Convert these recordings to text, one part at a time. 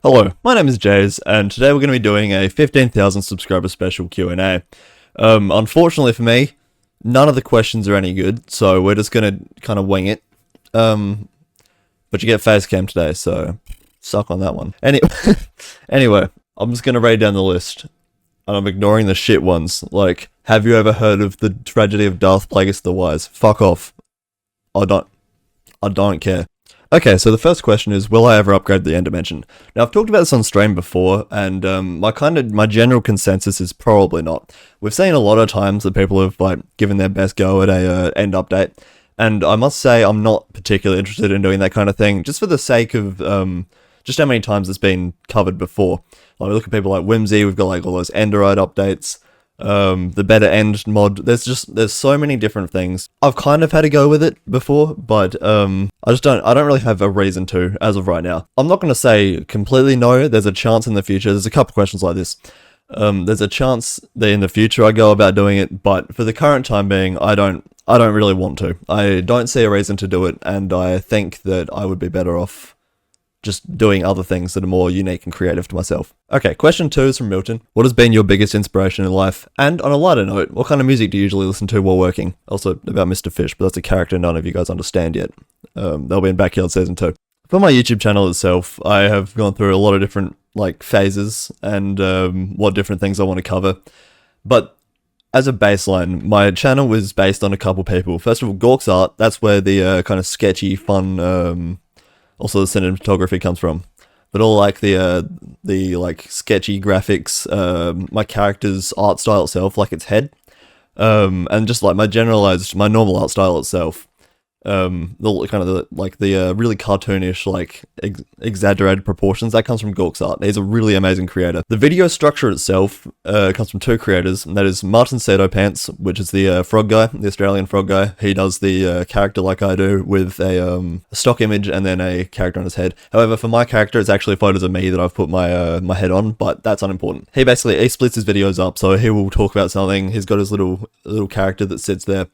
Hello, my name is Jays, and today we're going to be doing a 15,000 subscriber special Q&A. Unfortunately for me, none of the questions are any good, so we're just going to kind of wing it. But you get face cam today, so suck on that one. Anyway, I'm just going to read down the list, and I'm ignoring the shit ones, like, have you ever heard of the tragedy of Darth Plagueis the Wise? Fuck off. I don't care. Okay, so the first question is, will I ever upgrade the End Dimension? Now, I've talked about this on stream before, and my general consensus is probably not. We've seen a lot of times that people have given their best go at a end update, and I must say I'm not particularly interested in doing that kind of thing, just for the sake of just how many times it's been covered before. Like, we look at people like Whimsy, we've got all those Enderite updates. The better end mod, there's so many different things. I've kind of had to go with it before, but I don't really have a reason to as of right now. I'm not going to say completely no. There's a chance in the future. There's a couple questions like this. There's a chance that in the future I go about doing it, but for the current time being, I don't really want to. I don't see a reason to do it, and I think that I would be better off just doing other things that are more unique and creative to myself. Okay, question 2 is from Milton. What has been your biggest inspiration in life? And on a lighter note, what kind of music do you usually listen to while working? Also about Mr. Fish, but that's a character none of you guys understand yet. They'll be in Backyard Season 2. For my YouTube channel itself, I have gone through a lot of different phases and what different things I want to cover. But as a baseline, my channel was based on a couple people. First of all, Gork's Art. That's where the kind of sketchy, fun, also the cinematography comes from. But all the sketchy graphics, my character's art style itself, its head, and just my normal art style itself. The really cartoonish, exaggerated proportions, that comes from Gork's Art. He's a really amazing creator. The video structure itself comes from two creators, and that is Martin Sato Pants, which is the frog guy, the Australian frog guy. He does the character like I do, with a stock image and then a character on his head. However, for my character, it's actually photos of me that I've put my my head on, but that's unimportant. He splits his videos up, so he will talk about something. He's got his little character that sits there,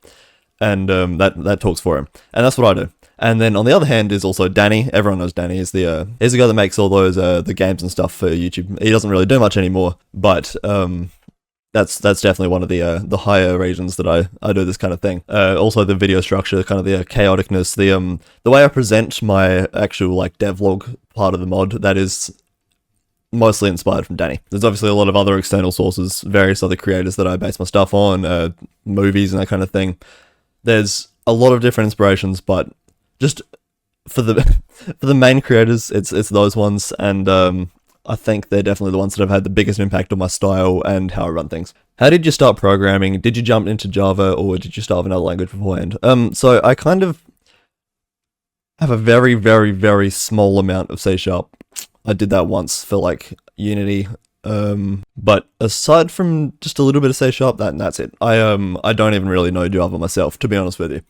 and that talks for him, and that's what I do. And then on the other hand is also Danny. Everyone knows Danny. He's the guy that makes all those the games and stuff for YouTube. He doesn't really do much anymore, but that's definitely one of the higher regions that I do this kind of thing. Also the video structure, kind of the chaoticness, the way I present my actual devlog part of the mod, that is mostly inspired from Danny. There's obviously a lot of other external sources, various other creators that I base my stuff on, movies and that kind of thing. There's a lot of different inspirations, but just for the main creators, it's those ones, and I think they're definitely the ones that have had the biggest impact on my style and how I run things. How did you start programming? Did you jump into Java, or did you start with another language beforehand? So I kind of have a very, very, very small amount of C#. I did that once for Unity. But aside from just a little bit of C#, that's it. I don't even really know Java myself, to be honest with you.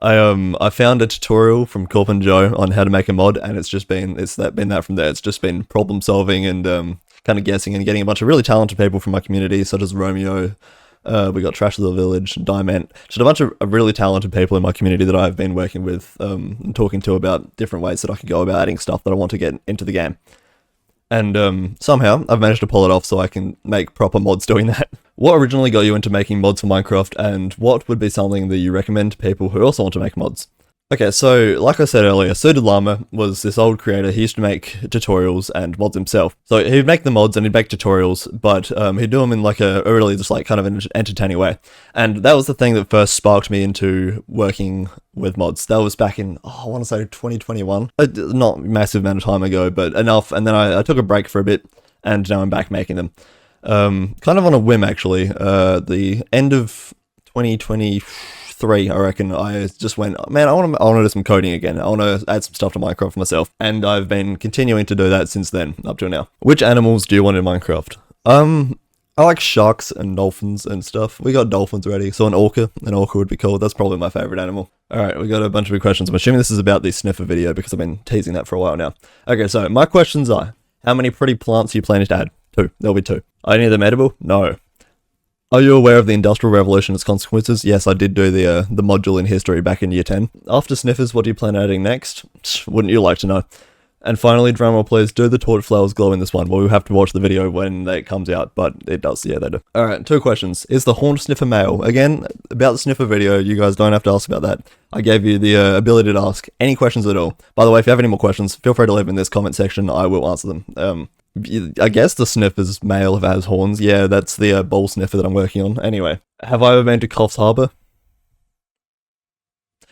I found a tutorial from Corp and Joe on how to make a mod, and it's been that from there. It's just been problem solving and kind of guessing and getting a bunch of really talented people from my community, such as Romeo. We got Trash of the Village, Diamond, just a bunch of really talented people in my community that I've been working with and talking to about different ways that I could go about adding stuff that I want to get into the game. And somehow I've managed to pull it off so I can make proper mods doing that. What originally got you into making mods for Minecraft, and what would be something that you recommend to people who also want to make mods? Okay, so like I said earlier, Suited Llama was this old creator. He used to make tutorials and mods himself. So he'd make the mods and he'd make tutorials, but he'd do them in a really just kind of an entertaining way. And that was the thing that first sparked me into working with mods. That was back in, I want to say 2021. Not a massive amount of time ago, but enough. And then I took a break for a bit, and now I'm back making them. Kind of on a whim, actually. The end of 2023, I reckon, I just went, man, I want to do some coding again. I want to add some stuff to Minecraft for myself. And I've been continuing to do that since then, up till now. Which animals do you want in Minecraft? I like sharks and dolphins and stuff. We got dolphins already, so an orca would be cool. That's probably my favorite animal. Alright, we got a bunch of good questions. I'm assuming this is about the sniffer video because I've been teasing that for a while now. Okay, so my questions are, how many pretty plants are you planning to add? 2. There'll be 2. Are any of them edible? No. Are you aware of the Industrial Revolution and its consequences? Yes, I did do the module in history back in year 10. After sniffers, what do you plan on adding next? Wouldn't you like to know? And finally, drumroll please, do the torch flowers glow in this one? Well, we'll have to watch the video when it comes out, but it does, yeah, they do. Alright, 2 questions. Is the horn sniffer male? Again, about the sniffer video, you guys don't have to ask about that. I gave you the ability to ask any questions at all. By the way, if you have any more questions, feel free to leave them in this comment section, I will answer them. I guess the sniffer's male if it has horns. Yeah, that's the ball sniffer that I'm working on. Anyway, have I ever been to Coffs Harbour?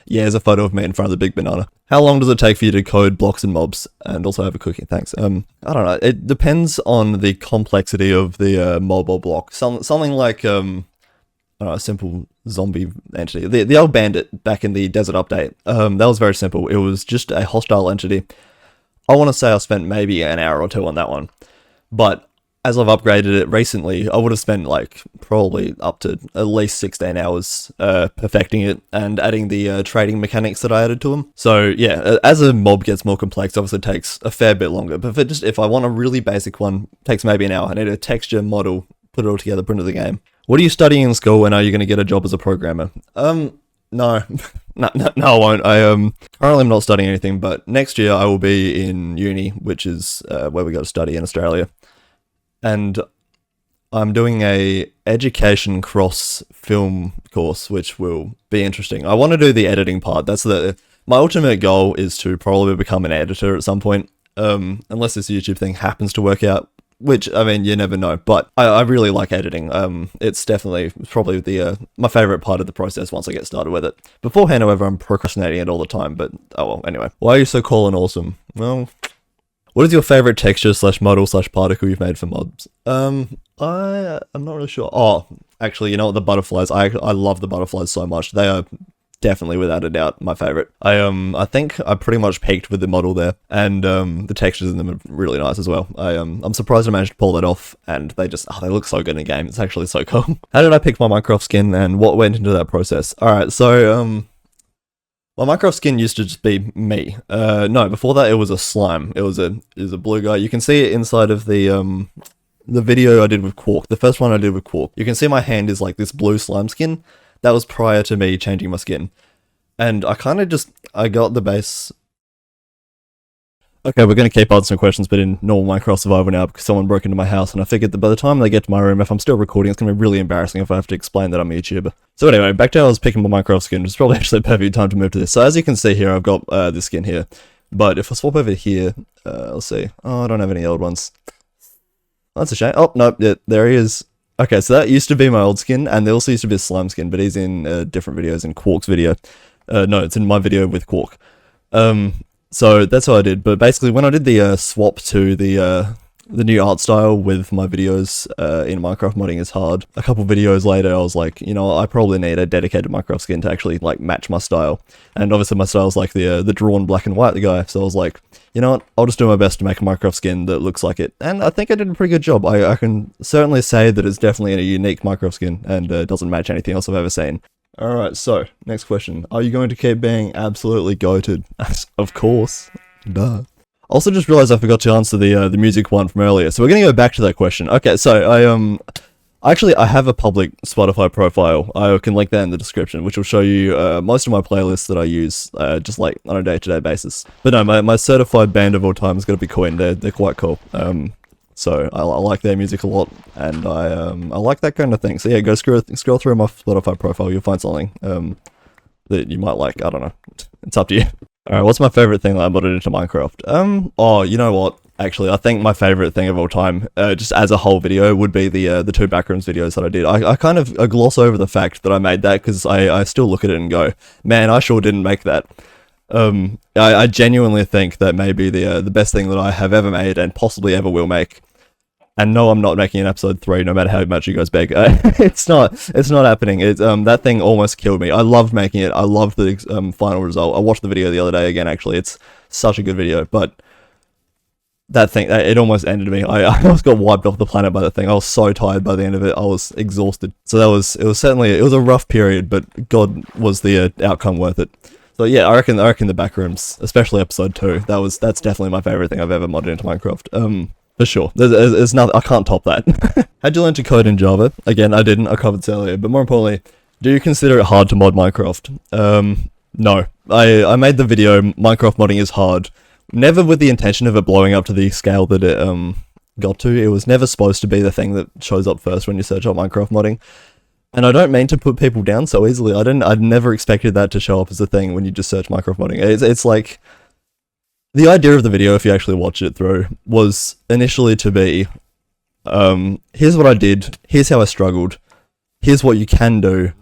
Yeah, there's a photo of me in front of the big banana. How long does it take for you to code blocks and mobs? And also have a cookie, thanks. I don't know, it depends on the complexity of the mob or block. Something like, I don't know, a simple zombie entity. The old bandit back in the desert update, that was very simple. It was just a hostile entity. I want to say I spent maybe an hour or 2 on that one. But as I've upgraded it recently, I would have spent like probably up to at least 16 hours perfecting it and adding the trading mechanics that I added to them. So yeah, as a mob gets more complex, obviously it takes a fair bit longer. But if I want a really basic one, it takes maybe an hour. I need a texture model, put it all together, put it into the game. What are you studying in school, and are you going to get a job as a programmer? No. no, I won't. Currently I'm not studying anything, but next year I will be in uni, which is where we go to study in Australia. And I'm doing a education cross film course, which will be interesting. I want to do the editing part. My ultimate goal is to probably become an editor at some point. Unless this YouTube thing happens to work out, which, I mean, you never know. But I really like editing. It's probably my favorite part of the process once I get started with it. Beforehand, however, I'm procrastinating it all the time. But, oh well, anyway. Why are you so cool and awesome? Well, what is your favorite texture / model / particle you've made for mobs? I'm not really sure. Oh, actually, you know what? The butterflies. I love the butterflies so much. They are definitely, without a doubt, my favorite. I think I pretty much peaked with the model there, and the textures in them are really nice as well. I'm surprised I managed to pull that off, and they look so good in the game. It's actually so cool. How did I pick my Minecraft skin, and what went into that process? Alright, so, my Minecraft skin used to just be me. No, before that it was a slime. It was a blue guy. You can see it inside of the video I did with Quark. The first one I did with Quark. You can see my hand is like this blue slime skin. That was prior to me changing my skin. And I got the base. Okay, we're going to keep answering questions, but in normal Minecraft survival now, because someone broke into my house, and I figured that by the time they get to my room, if I'm still recording, it's going to be really embarrassing if I have to explain that I'm a YouTuber. So anyway, back to how I was picking my Minecraft skin, which is probably actually a perfect time to move to this. So as you can see here, I've got this skin here. But if I swap over here, let's see. Oh, I don't have any old ones. That's a shame. Oh, no, yeah, there he is. Okay, so that used to be my old skin, and there also used to be a slime skin, but he's in different videos, in Quark's video. No, it's in my video with Quark. So that's what I did, but basically when I did the swap to the new art style with my videos in Minecraft Modding is Hard, a couple videos later I was like, you know, I probably need a dedicated Minecraft skin to actually like match my style. And obviously my style's like the drawn black and white guy, so I was like, you know what, I'll just do my best to make a Minecraft skin that looks like it. And I think I did a pretty good job. I can certainly say that it's definitely a unique Minecraft skin, and doesn't match anything else I've ever seen. Alright, so, next question. Are you going to keep being absolutely goated? Of course. Duh. Also just realized I forgot to answer the music one from earlier, so we're gonna go back to that question. Okay, so I have a public Spotify profile. I can link that in the description, which will show you most of my playlists that I use, just like on a day-to-day basis. But no, my certified band of all time is gonna be Queen. They're quite cool. So I like their music a lot, and I like that kind of thing. So yeah, go scroll through my Spotify profile. You'll find something that you might like. I don't know. It's up to you. All right, what's my favorite thing that I modded into Minecraft? Oh, you know what? Actually, I think my favorite thing of all time, just as a whole video, would be the 2 backrooms videos that I did. I kind of gloss over the fact that I made that because I still look at it and go, man, I sure didn't make that. I genuinely think that may be the best thing that I have ever made and possibly ever will make. And no, I'm not making an episode 3, no matter how much you guys beg. It's not happening. That thing almost killed me. I loved making it. I loved the final result. I watched the video the other day again, actually. It's such a good video, but that thing, it almost ended me. I almost got wiped off the planet by that thing. I was so tired by the end of it. I was exhausted. So it was a rough period, but God, was the outcome worth it. So yeah, I reckon the backrooms, especially episode 2, that's definitely my favorite thing I've ever modded into Minecraft. For sure. There's nothing, I can't top that. How'd you learn to code in Java? Again, I didn't, I covered this earlier, but more importantly, do you consider it hard to mod Minecraft? No. I made the video, Minecraft Modding is Hard, Never with the intention of it blowing up to the scale that it got to. It was never supposed to be the thing that shows up first when you search up Minecraft modding. And I don't mean to put people down so easily. I'd never expected that to show up as a thing when you just search Minecraft modding. It's like, the idea of the video, if you actually watch it through, was initially to be, here's what I did, here's how I struggled, here's what you can do,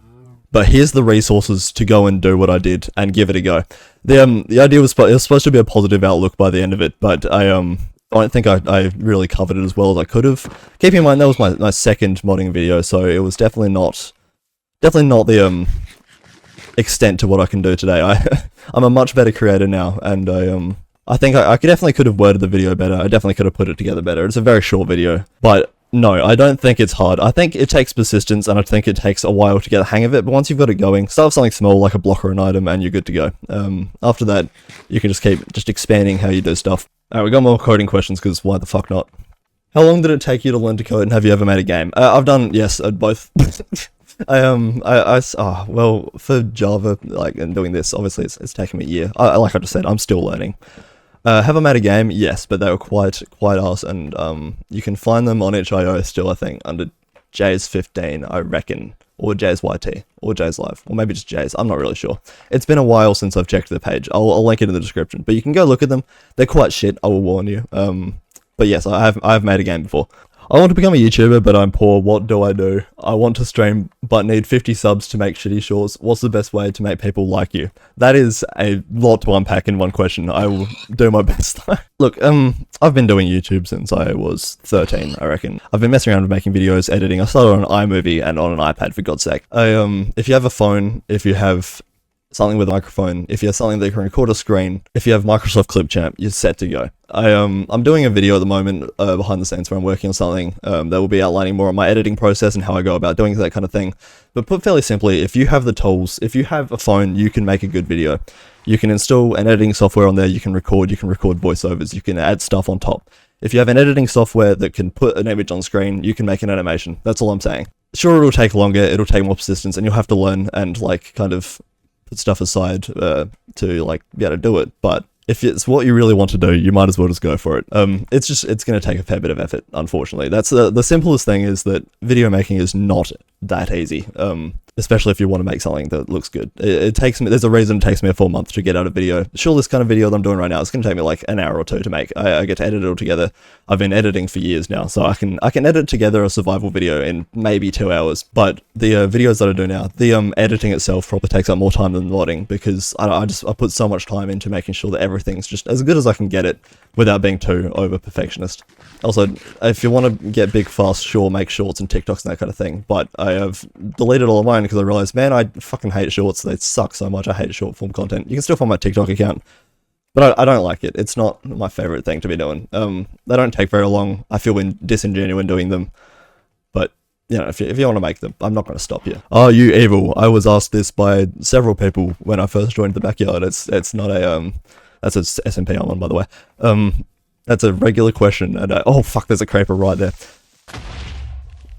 but here's the resources to go and do what I did and give it a go. The idea was, it was supposed to be a positive outlook by the end of it, but I don't think I really covered it as well as I could have. Keep in mind, that was my second modding video, so it was definitely not the extent to what I can do today. I'm a much better creator now, and I think I definitely could have worded the video better. I definitely could have put it together better. It's a very short video, but no, I don't think it's hard. I think it takes persistence, and I think it takes a while to get the hang of it, but once you've got it going, start with something small like a block or an item, and you're good to go. After that, you can just keep expanding how you do stuff. Alright, we got more coding questions, because why the fuck not? How long did it take you to learn to code, and have you ever made a game? I've done, yes, both. Well, for Java, like, and doing this, obviously it's taken me a year. Like I just said, I'm still learning. Have I made a game? Yes, but they were quite arse, and you can find them on itch.io still, I think, under Jays15, I reckon, or Jays YT, or Jays Live, or maybe just Jays, I'm not really sure. It's been a while since I've checked the page. I'll link it in the description, but you can go look at them. They're quite shit, I will warn you. But yes, I've made a game before. I want to become a YouTuber, but I'm poor. What do? I want to stream, but need 50 subs to make shitty shorts. What's the best way to make people like you? That is a lot to unpack in one question. I will do my best. Look, I've been doing YouTube since I was 13, I reckon. I've been messing around with making videos, editing. I started on iMovie and on an iPad, for God's sake. If you have a phone, if you have something with a microphone, if you have something that can record a screen, if you have Microsoft Clipchamp, you're set to go. I'm doing a video at the moment behind the scenes where I'm working on something that will be outlining more of my editing process and how I go about doing that kind of thing. But put fairly simply, if you have the tools, if you have a phone, you can make a good video. You can install an editing software on there, you can record voiceovers, you can add stuff on top. If you have an editing software that can put an image on screen, you can make an animation. That's all I'm saying. Sure, it'll take longer, it'll take more persistence, and you'll have to learn and like kind of put stuff aside to like be able to do it, but if it's what you really want to do, you might as well just go for it. It's going to take a fair bit of effort, unfortunately. That's the simplest thing, is that video making is not that easy. Especially if you want to make something that looks good. It takes me, there's a reason it takes me a full month to get out a video. Sure, this kind of video that I'm doing right now, it's going to take me like an hour or two to make. I get to edit it all together. I've been editing for years now, so I can edit together a survival video in maybe 2 hours. But the videos that I do now, the editing itself probably takes up more time than modding, because I put so much time into making sure that everything's just as good as I can get it without being too over perfectionist. Also, if you want to get big fast, sure, make shorts and TikToks and that kind of thing, but I have deleted all of mine because I realized, man, I fucking hate shorts. They suck so much. I hate short form content. You can still find my TikTok account, but I don't like it. It's not my favorite thing to be doing. They don't take very long. I feel disingenuous doing them, but you know, if you want to make them, I'm not going to stop you. Are you evil? I was asked this by several people when I first joined the backyard. It's not a that's a SMP I'm on, by the way. That's a regular question, and oh fuck, there's a creeper right there.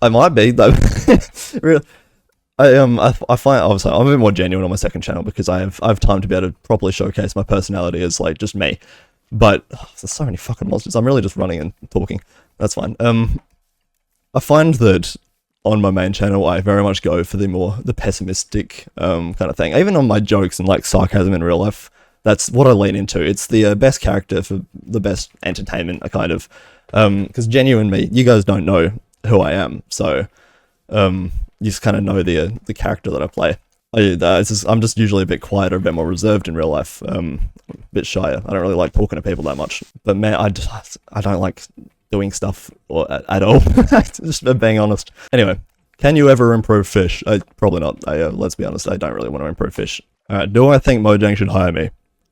I might be though. Really, I find, obviously I'm a bit more genuine on my second channel because I have time to be able to properly showcase my personality as like just me. But there's so many fucking monsters. I'm really just running and talking. That's fine. I find that on my main channel, I very much go for the pessimistic kind of thing. Even on my jokes and like sarcasm in real life, that's what I lean into. It's the best character for the best entertainment, kind of. Because genuine me, you guys don't know who I am, so you just kind of know the character that I play. I'm just usually a bit quieter, a bit more reserved in real life, a bit shyer. I don't really like talking to people that much. But man, I don't like doing stuff at all. Just being honest. Anyway, can you ever improve fish? Probably not. Let's be honest, I don't really want to improve fish. Alright, do I think Mojang should hire me?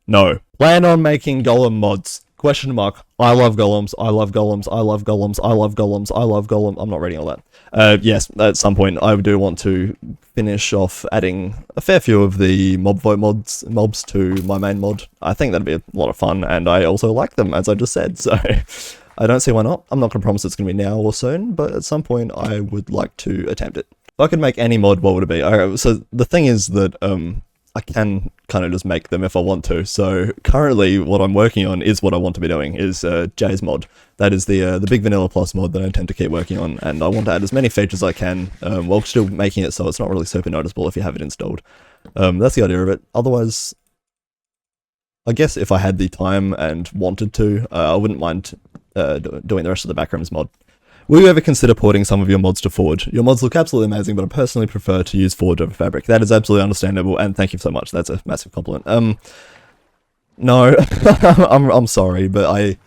No. Plan on making golem mods. Question mark. I love golems. I love golems. I love golems. I love golems. I love golem. I'm not reading all that. Yes, at some point I do want to finish off adding a fair few of the mob vote mobs to my main mod. I think that'd be a lot of fun, and I also like them, as I just said, so I don't see why not. I'm not going to promise it's going to be now or soon, but at some point I would like to attempt it. If I could make any mod, what would it be? Alright, so the thing is that, I can kind of just make them if I want to. So currently what I'm working on is what I want to be doing, is Jay's mod. That is the Big Vanilla Plus mod that I intend to keep working on, and I want to add as many features as I can while still making it so it's not really super noticeable if you have it installed. That's the idea of it. Otherwise, I guess if I had the time and wanted to, I wouldn't mind doing the rest of the Backrooms mod. Will you ever consider porting some of your mods to Forge? Your mods look absolutely amazing, but I personally prefer to use Forge over Fabric. That is absolutely understandable, and thank you so much. That's a massive compliment. No, I'm sorry, but I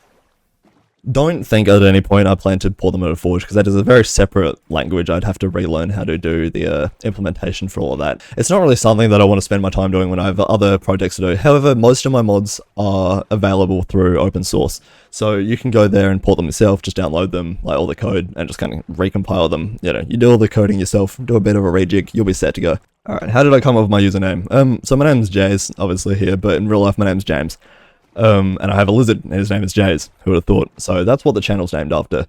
don't think at any point I plan to pour them over Forge, because that is a very separate language. I'd have to relearn how to do the implementation for all of that. It's not really something that I want to spend my time doing when I have other projects to do. However, most of my mods are available through open source, so you can go there and port them yourself, just download them, like all the code, and just kind of recompile them. You know, you do all the coding yourself, do a bit of a rejig, you'll be set to go. Alright, how did I come up with my username? So my name's Jays, obviously here, but in real life my name's James. And I have a lizard, and his name is Jays. Who would have thought? So that's what the channel's named after.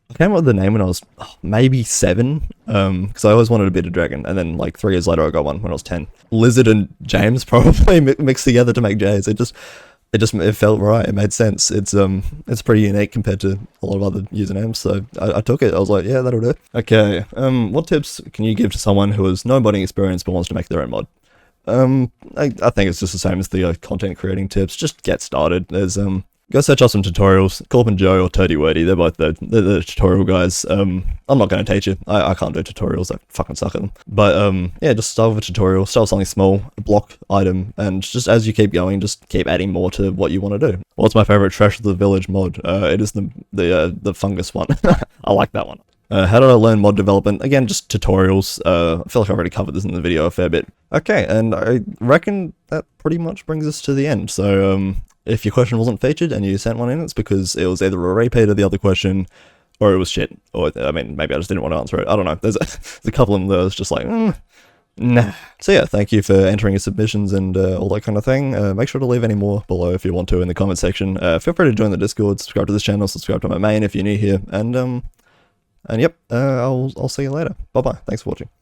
I came up with the name when I was maybe 7, because I always wanted a bearded dragon, and then like 3 years later I got one when I was 10. Lizard and James probably mixed together to make Jays. It felt right. It made sense. It's pretty unique compared to a lot of other usernames, so I took it. I was like, yeah, that'll do. Okay. What tips can you give to someone who has no modding experience but wants to make their own mod? I think it's just the same as the content creating tips. Just get started. There's go search up some tutorials. Corp and Joe or Turdy Wordy, they're both the tutorial guys. I'm not going to teach you. I can't do tutorials. I fucking suck at them. But yeah, just start with a tutorial. Start with something small, a block item, and just as you keep going, just keep adding more to what you want to do. What's my favorite Trash of the Village mod? It is the fungus one. I like that one. How did I learn mod development? Again, just tutorials. I feel like I already covered this in the video a fair bit. Okay, and I reckon that pretty much brings us to the end. So, if your question wasn't featured and you sent one in, it's because it was either a repeat of the other question, or it was shit. Or, I mean, maybe I just didn't want to answer it. I don't know. There's a couple of them that was just like, nah. So yeah, thank you for entering your submissions and all that kind of thing. Make sure to leave any more below if you want to in the comment section. Feel free to join the Discord, subscribe to this channel, subscribe to my main if you're new here, and yep, I'll see you later. Bye bye. Thanks for watching.